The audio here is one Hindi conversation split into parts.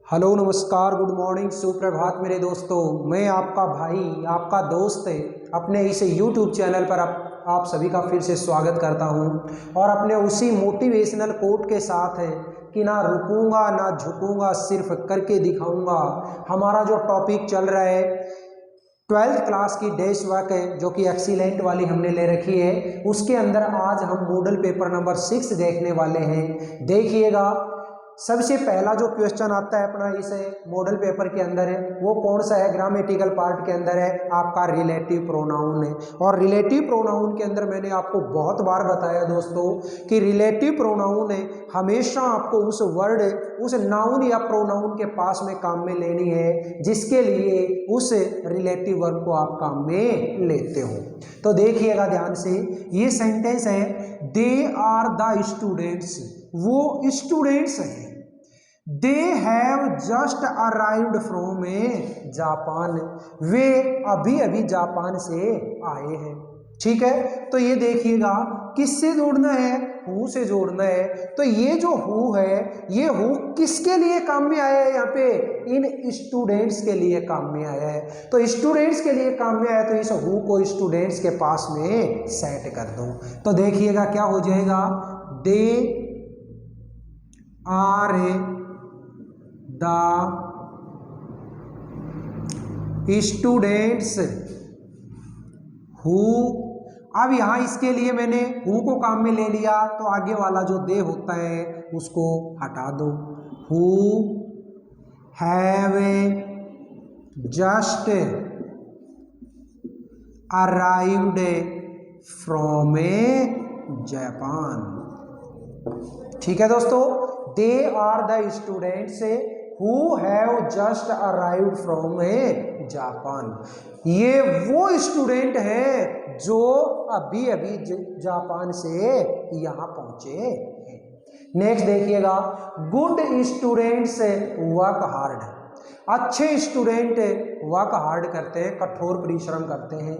हेलो नमस्कार गुड मॉर्निंग सुप्रभात मेरे दोस्तों। मैं आपका भाई आपका दोस्त अपने इस यूट्यूब चैनल पर आप सभी का फिर से स्वागत करता हूं और अपने उसी मोटिवेशनल कोट के साथ है कि ना रुकूंगा ना झुकूंगा सिर्फ करके दिखाऊंगा। हमारा जो टॉपिक चल रहा है 12th क्लास की डेस्क वर्क है जो कि एक्सीलेंट वाली हमने ले रखी है। उसके अंदर आज हम मॉडल पेपर नंबर 6 देखने वाले हैं। देखिएगा, सबसे पहला जो क्वेश्चन आता है अपना इस मॉडल पेपर के अंदर है वो कौन सा है? ग्रामेटिकल पार्ट के अंदर है आपका रिलेटिव प्रोनाउन है। और रिलेटिव प्रोनाउन के अंदर मैंने आपको बहुत बार बताया दोस्तों कि रिलेटिव प्रोनाउन है हमेशा आपको उस वर्ड उस नाउन या प्रोनाउन के पास में काम में लेनी है जिसके लिए उस रिलेटिव वर्ब को आप काम में लेते हो। तो देखिएगा ध्यान से, ये सेंटेंस है दे आर द स्टूडेंट्स, वो स्टूडेंट्स हैं। They have just arrived from Japan, वे अभी अभी जापान से आए हैं। ठीक है, तो ये देखिएगा किससे जोड़ना है? हु से जोड़ना है। तो ये जो हु है ये हु किसके लिए काम में आया है? यहाँ पे इन स्टूडेंट्स के लिए काम में आया है। तो स्टूडेंट्स के लिए काम में आया तो इस हु को स्टूडेंट्स के पास में सेट कर दो। तो देखिएगा क्या हो जाएगा, they are the students who. अब यहां इसके लिए मैंने हु को काम में ले लिया तो आगे वाला जो दे होता है उसको हटा दो। Who have just arrived from Japan. ठीक है दोस्तों, they are the students who have just arrived from Japan. ये वो स्टूडेंट हैं जो अभी अभी जापान से यहाँ पहुंचे हैं। नेक्स्ट देखिएगा, गुड स्टूडेंट्स वर्क हार्ड। अच्छे स्टूडेंट वर्क हार्ड करते हैं, कठोर परिश्रम करते हैं।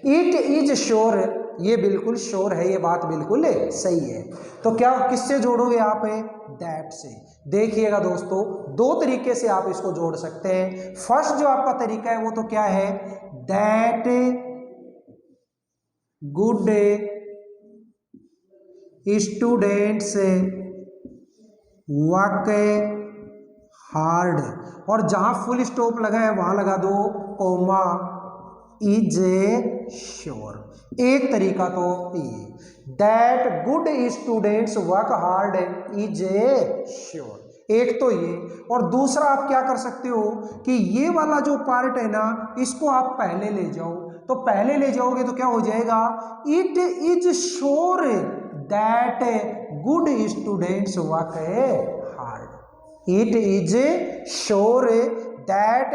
इट इज श्योर, ये बिल्कुल श्योर है, ये बात बिल्कुल सही है। तो क्या किससे जोड़ोगे आप? दैट से। देखिएगा दोस्तों, दो तरीके से आप इसको जोड़ सकते हैं। फर्स्ट जो आपका तरीका है वो तो क्या है, that good students work hard, और जहां फुल स्टॉप लगा है वहां लगा दो कोमा इज श्योर। एक तरीका तो ये that good students work hard is sure, एक तो ये। और दूसरा आप क्या कर सकते हो कि ये वाला जो पार्ट है ना इसको आप पहले ले जाओ। तो पहले ले जाओगे तो क्या हो जाएगा, it is sure that good students work hard. It is sure that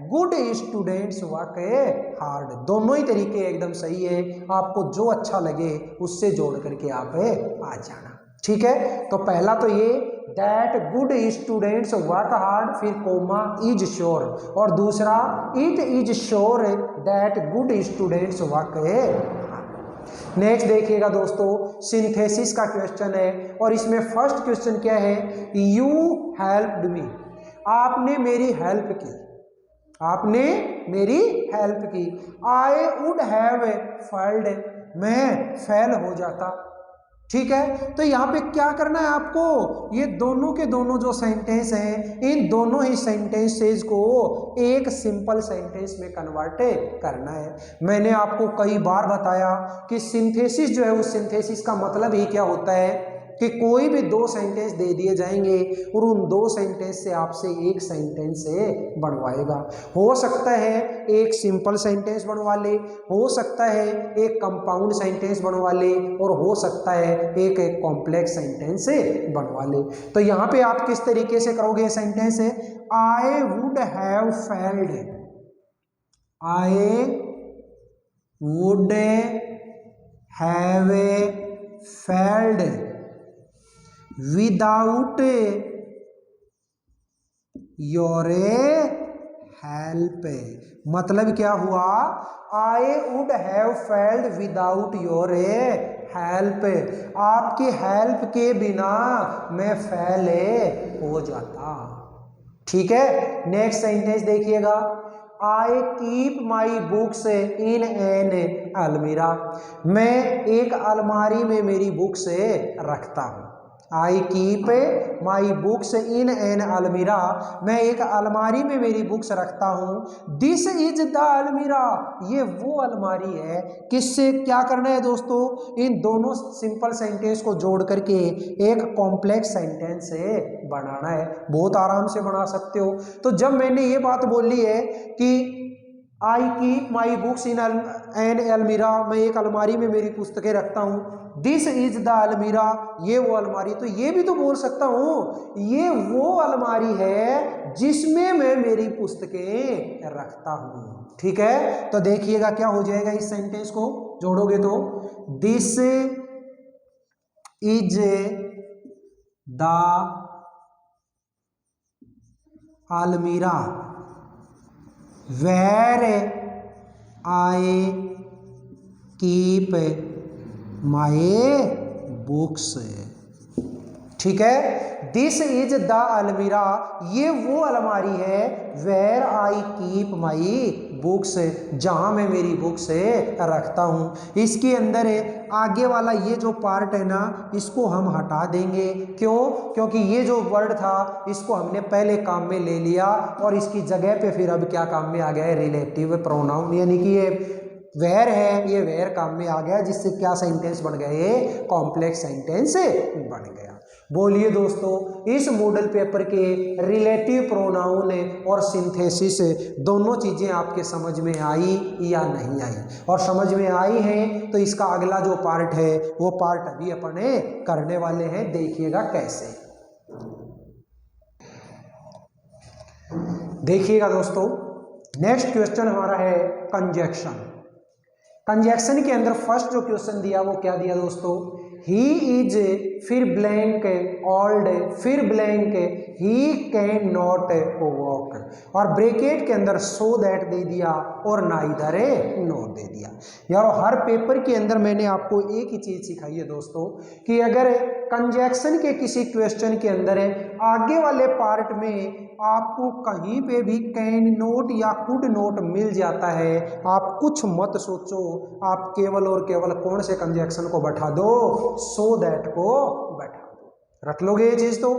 good students work hard. दोनों ही तरीके एकदम सही है, आपको जो अच्छा लगे उससे जोड़ करके आप आ जाना। ठीक है, तो पहला तो ये that good students work hard, फिर कोमा इज श्योर, और दूसरा it is sure that good students work hard. Next देखिएगा दोस्तों, सिंथेसिस का क्वेश्चन है और इसमें फर्स्ट क्वेश्चन क्या है, यू हेल्प्ड मी। आपने मेरी हेल्प की, आपने मेरी हेल्प की। आई वुड हैव फेल्ड, मैं फेल हो जाता। ठीक है, तो यहाँ पे क्या करना है आपको, ये दोनों के दोनों जो सेंटेंस हैं इन दोनों ही सेंटेंसेस को एक सिंपल सेंटेंस में कन्वर्ट करना है। मैंने आपको कई बार बताया कि सिंथेसिस जो है उस सिंथेसिस का मतलब ही क्या होता है कि कोई भी दो सेंटेंस दे दिए जाएंगे और उन दो सेंटेंस से आपसे एक सेंटेंस बनवाएगा। हो सकता है एक सिंपल सेंटेंस बनवा ले, हो सकता है एक कंपाउंड सेंटेंस बनवा ले, और हो सकता है एक कॉम्प्लेक्स सेंटेंस बनवा ले। तो यहाँ पे आप किस तरीके से करोगे सेंटेंस है, I would have failed, I would have failed without your help. मतलब क्या हुआ, I would have failed without your help, आपकी हेल्प के बिना मैं फेल हो जाता। ठीक है। नेक्स्ट सेंटेंस देखिएगा, आई keep my books in an अलमीरा, मैं एक अलमारी में मेरी बुक्स रखता हूँ। आई keep my books in an अलमीरा, मैं एक अलमारी में मेरी बुक्स रखता हूँ। दिस इज द अलमीरा, ये वो अलमारी है। किससे क्या करना है दोस्तों, इन दोनों सिंपल सेंटेंस को जोड़ करके एक कॉम्प्लेक्स सेंटेंस बनाना है। बहुत आराम से बना सकते हो। तो जब मैंने ये बात बोली है कि आई keep my books in an अलमीरा, मैं एक अलमारी में मेरी पुस्तकें रखता हूँ। दिस इज द अलमीरा, ये वो अलमारी, तो ये भी तो बोल सकता हूँ ये वो अलमारी है जिसमें मैं मेरी पुस्तकें रखता हूँ। ठीक है, तो देखिएगा क्या हो जाएगा, इस सेंटेंस को जोड़ोगे तो this is the almirah where I keep my books. ठीक है, दिस इज द अलमीरा, ये वो अलमारी है, where I keep my books, जहां मैं मेरी बुक्स रखता हूं। इसके अंदर आगे वाला ये जो पार्ट है ना, इसको हम हटा देंगे। क्यों? क्योंकि ये जो वर्ड था इसको हमने पहले काम में ले लिया और इसकी जगह पे फिर अब क्या काम में आ गया है, रिलेटिव प्रोनाउन, यानी कि ये वेर है, ये वेर काम में आ गया, जिससे क्या सेंटेंस बन गया, ये कॉम्प्लेक्स सेंटेंस बन गया। बोलिए दोस्तों, इस मॉडल पेपर के रिलेटिव प्रोनाउन और सिंथेसिस दोनों चीजें आपके समझ में आई या नहीं आई? और समझ में आई है तो इसका अगला जो पार्ट है वो पार्ट अभी अपने करने वाले हैं, देखिएगा कैसे। देखिएगा दोस्तों, नेक्स्ट क्वेश्चन हमारा है कंजक्शन। कंजक्शन के अंदर फर्स्ट जो क्वेश्चन दिया वो क्या दिया दोस्तों, ही इज फिर ब्लैंक ओल्ड फिर blank he can not walk, और ब्रैकेट के अंदर सो दैट दे दिया और नाइदर नॉट दे दिया। यार हर पेपर के अंदर मैंने आपको एक ही चीज सिखाई है दोस्तों कि अगर कंजक्शन के किसी क्वेश्चन के अंदर आगे वाले पार्ट में आपको कहीं पे भी कैन नोट या कुड नोट मिल जाता है, आप कुछ मत सोचो, आप केवल और केवल कौन से कंजक्शन को बैठा दो, सो दैट को बैठा दो। रख लोगे ये चीज? तो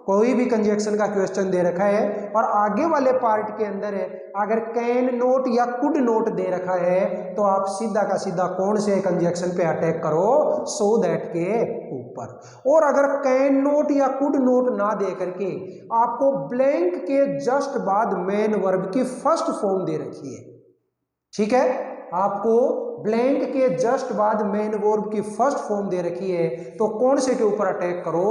कोई भी कंजक्शन का क्वेश्चन दे रखा है और आगे वाले पार्ट के अंदर अगर कैन नोट या कुड नोट दे रखा है तो आप सीधा का सीधा कौन से कंजक्शन पे अटैक करो, सो दैट के ऊपर। और अगर कैन नोट या कुड नोट ना दे करके आपको ब्लैंक के जस्ट बाद मेन वर्ब की फर्स्ट फॉर्म दे रखी है, ठीक है, आपको ब्लैंक के जस्ट बाद मेन वर्ब की फर्स्ट फॉर्म दे रखी है, तो कौन से के ऊपर अटैक करो,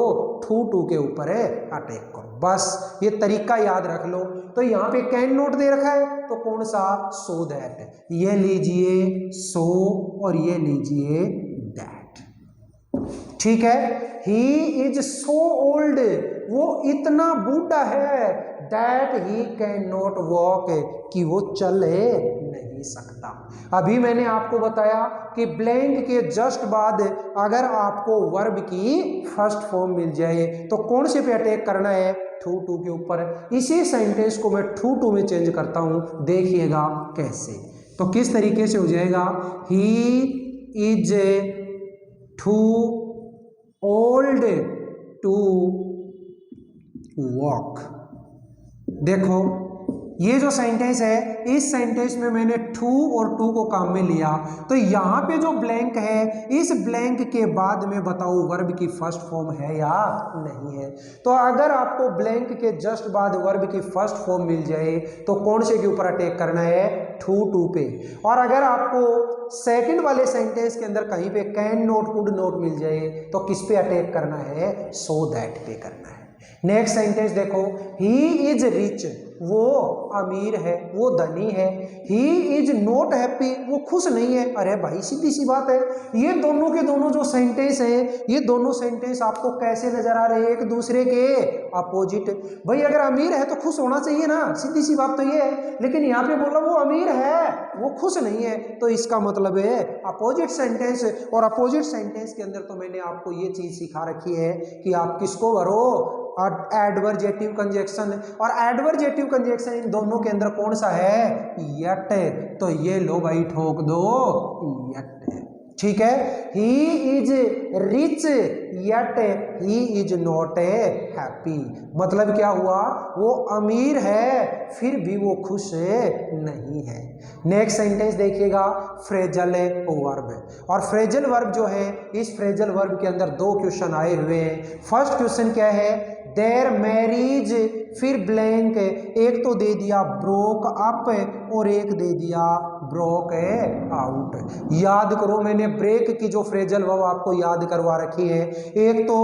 टू के ऊपर अटैक करो। बस ये तरीका याद रख लो। तो यहाँ पे कैन नोट दे रखा है तो कौन सा, सो दैट, ये लीजिए सो और ये लीजिए दैट। ठीक है, ही इज सो ओल्ड, वो इतना बूढ़ा है, that he can not walk, कि वो चल नहीं सकता। अभी मैंने आपको बताया कि ब्लैंक के जस्ट बाद अगर आपको वर्ब की फर्स्ट फॉर्म मिल जाए तो कौन से पे अटैक करना है, टू के ऊपर। इसी सेंटेंस को मैं टू में चेंज करता हूं, देखिएगा कैसे। तो किस तरीके से हो जाएगा, he is too old to walk. देखो ये जो सेंटेंस है, इस सेंटेंस में मैंने टू और टू को काम में लिया, तो यहाँ पे जो ब्लैंक है, इस ब्लैंक के बाद में बताओ वर्ब की फर्स्ट फॉर्म है या नहीं है। तो अगर आपको ब्लैंक के जस्ट बाद वर्ब की फर्स्ट फॉर्म मिल जाए तो कौन से के ऊपर अटैक करना है, टू पे। और अगर आपको सेकंड वाले सेंटेंस के अंदर कहीं पे कैन नोट कुड नोट मिल जाए तो किस पे अटैक करना है, सो दैट पे करना है। नेक्स्ट सेंटेंस देखो, ही इज रिच, वो अमीर है, वो धनी है। ही इज नॉट हैप्पी, वो खुश नहीं है। अरे भाई सीधी सी बात है, ये दोनों के दोनों जो सेंटेंस है, ये दोनों सेंटेंस आपको कैसे नजर आ रहे हैं? एक दूसरे के अपोजिट। भाई अगर अमीर है तो खुश होना चाहिए ना, सीधी सी बात तो ये है। लेकिन यहाँ पे बोला वो अमीर है, वो खुश नहीं है, तो इसका मतलब है अपोजिट सेंटेंस। और अपोजिट सेंटेंस के अंदर तो मैंने आपको ये चीज सिखा रखी है कि आप किसको भरो, एडवर्जेटिव कंजक्शन। और एडवर्जेटिव कंजक्शन इन दोनों के अंदर कौन सा है? यट। तो ये लो भाई ठोक दो यट, ठीक है। He is rich yet he is not happy. मतलब क्या हुआ? वो अमीर है फिर भी वो खुश नहीं है। नेक्स्ट सेंटेंस देखिएगा, फ्रेजल वर्ब। और फ्रेजल वर्ब जो है, इस फ्रेजल वर्ब के अंदर दो क्वेश्चन आए हुए हैं। फर्स्ट क्वेश्चन क्या है? देयर मैरिज, फिर ब्लैंक, एक तो दे दिया ब्रोक अप और एक दे दिया ब्रोक आउट। याद करो, मैंने ब्रेक की जो फ्रेजल वर्ब आपको याद करवा रखी है। एक तो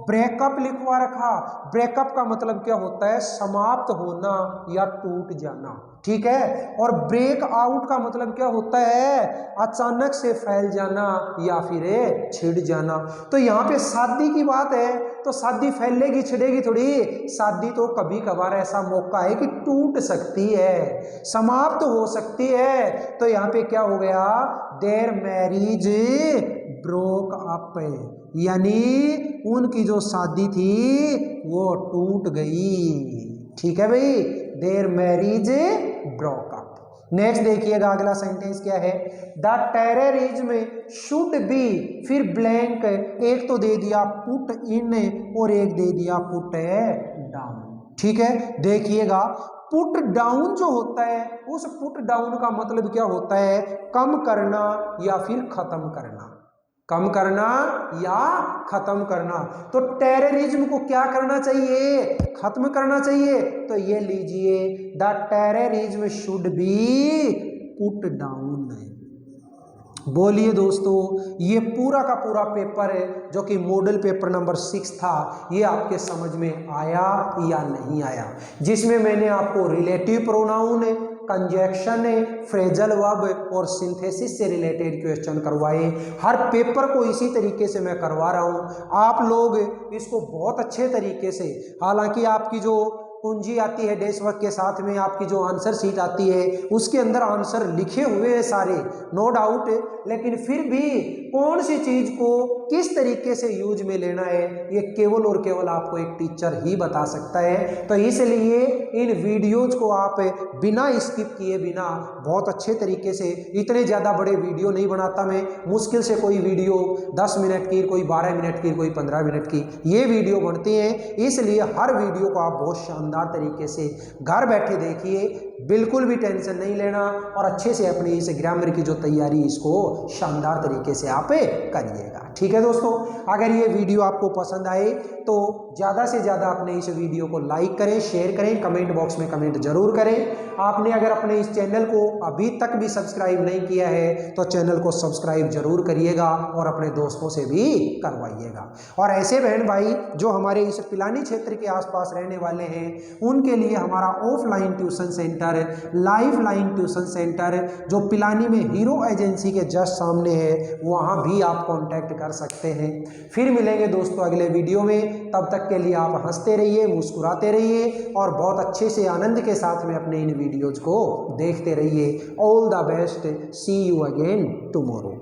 ब्रेकअप लिखवा रखा। ब्रेकअप का मतलब क्या होता है? समाप्त होना या टूट जाना, ठीक है। और ब्रेक आउट का मतलब क्या होता है? अचानक से फैल जाना या फिर छिड़ जाना। तो यहाँ पे शादी की बात है, तो शादी फैलेगी छिड़ेगी थोड़ी। शादी तो कभी कभार ऐसा मौका है कि टूट सकती है, समाप्त हो सकती है। तो यहाँ पे क्या हो गया? देयर मैरिज ब्रोक अप, यानी उनकी जो शादी थी वो टूट गई, ठीक है भाई। There marriage broke up. Next देखिएगा, अगला सेंटेंस क्या है? द टेररिज्म शुड बी, फिर ब्लैंक, एक तो दे दिया पुट इन और एक दे दिया पुट डाउन, ठीक है। देखिएगा, पुट डाउन जो होता है, उस पुट डाउन का मतलब क्या होता है? कम करना या फिर खत्म करना, कम करना या खत्म करना। तो टेररिज्म को क्या करना चाहिए? खत्म करना चाहिए। तो ये लीजिए, the terrorism should be put down. बोलिए दोस्तों, ये पूरा का पूरा पेपर है जो कि मॉडल पेपर नंबर 6 था, ये आपके समझ में आया या नहीं आया? जिसमें मैंने आपको relative pronoun, conjunction, phrasal verb और सिंथेसिस से रिलेटेड क्वेश्चन करवाए। हर पेपर को इसी तरीके से मैं करवा रहा हूँ। आप लोग इसको बहुत अच्छे तरीके से, हालांकि आपकी जो कुंजी आती है डेस्क वर्क के साथ में, आपकी जो आंसर शीट आती है उसके अंदर आंसर लिखे हुए हैं सारे, नो डाउट। लेकिन फिर भी कौन सी चीज को किस तरीके से यूज में लेना है, ये केवल और केवल आपको एक टीचर ही बता सकता है। तो इसलिए इन वीडियोज को आप बिना स्किप किए, बिना बहुत अच्छे तरीके से, इतने ज़्यादा बड़े वीडियो नहीं बनाता मैं, मुश्किल से कोई वीडियो 10 मिनट की, कोई 12 मिनट की, कोई 15 मिनट की ये वीडियो बनती हैं। इसलिए हर वीडियो को आप बहुत शानदार तरीके से घर बैठे देखिए, बिल्कुल भी टेंशन नहीं लेना, और अच्छे से अपनी इस ग्रामर की जो तैयारी इसको शानदार तरीके से आप करिएगा, ठीक है दोस्तों। अगर ये वीडियो आपको पसंद आए तो ज़्यादा से ज़्यादा अपने इस वीडियो को लाइक करें, शेयर करें, कमेंट बॉक्स में कमेंट जरूर करें। आपने अगर अपने इस चैनल को अभी तक भी सब्सक्राइब नहीं किया है तो चैनल को सब्सक्राइब जरूर करिएगा और अपने दोस्तों से भी करवाइएगा। और ऐसे बहन भाई जो हमारे इस पिलानी क्षेत्र के आसपास रहने वाले हैं, उनके लिए हमारा offline tuition centre, life line tuition centre जो पिलानी में हीरो एजेंसी के जस्ट सामने है, वहाँ भी आप कॉन्टैक्ट कर सकते हैं। फिर मिलेंगे दोस्तों अगले वीडियो में, तब तक के लिए आप हंसते रहिए, मुस्कुराते रहिए और बहुत अच्छे से आनंद के साथ में अपने इन वीडियोज को देखते रहिए। All the best, see you again tomorrow.